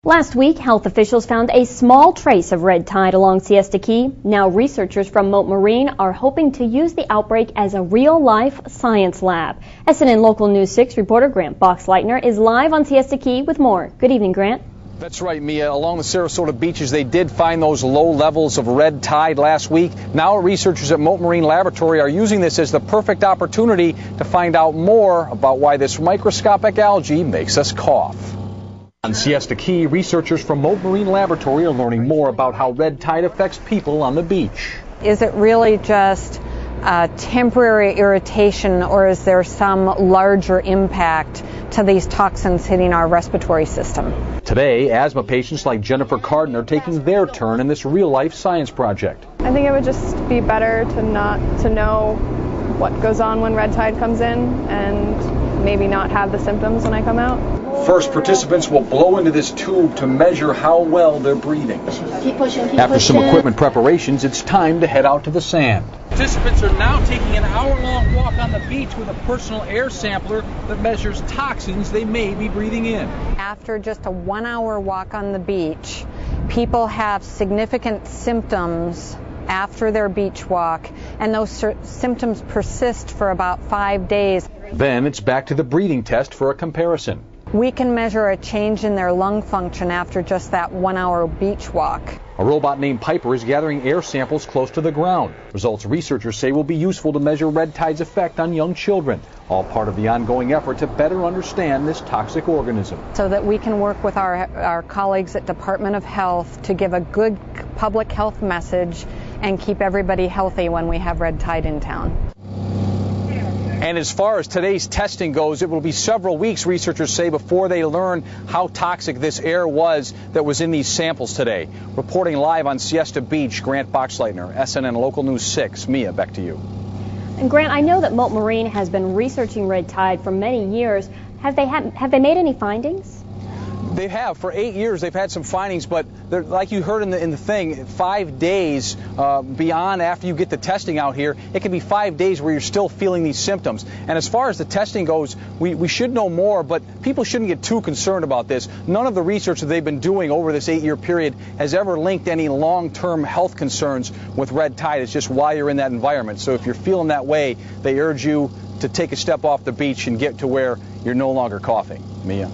Last week, health officials found a small trace of red tide along Siesta Key. Now researchers from Mote Marine are hoping to use the outbreak as a real-life science lab. SNN Local News 6 reporter Grant Boxleitner is live on Siesta Key with more. Good evening, Grant. That's right, Mia. Along the Sarasota beaches, they did find those low levels of red tide last week. Now researchers at Mote Marine Laboratory are using this as the perfect opportunity to find out more about why this microscopic algae makes us cough. On Siesta Key, researchers from Mote Marine Laboratory are learning more about how red tide affects people on the beach. Is it really just temporary irritation, or is there some larger impact to these toxins hitting our respiratory system? Today, asthma patients like Jennifer Carden are taking their turn in this real-life science project. I think it would just be better to know what goes on when red tide comes in and maybe not have the symptoms when I come out. First, participants will blow into this tube to measure how well they're breathing. After some equipment preparations, it's time to head out to the sand. Participants are now taking an hour-long walk on the beach with a personal air sampler that measures toxins they may be breathing in. After just a 1-hour walk on the beach, people have significant symptoms after their beach walk, and those symptoms persist for about 5 days. Then it's back to the breathing test for a comparison. We can measure a change in their lung function after just that 1-hour beach walk. A robot named Piper is gathering air samples close to the ground. Results researchers say will be useful to measure red tide's effect on young children, all part of the ongoing effort to better understand this toxic organism. So that we can work with our colleagues at Department of Health to give a good public health message and keep everybody healthy when we have red tide in town. And as far as today's testing goes, it will be several weeks, researchers say, before they learn how toxic this air was that was in these samples today. Reporting live on Siesta Beach, Grant Boxleitner, SNN Local News 6. Mia, back to you. And Grant, I know that Mote Marine has been researching red tide for many years. Have they made any findings? They have. For 8 years, they've had some findings, but like you heard in the thing, 5 days beyond after you get the testing out here, it can be 5 days where you're still feeling these symptoms. And as far as the testing goes, we should know more, but people shouldn't get too concerned about this. None of the research that they've been doing over this 8-year period has ever linked any long-term health concerns with red tide. It's just why you're in that environment. So if you're feeling that way, they urge you to take a step off the beach and get to where you're no longer coughing. Mia.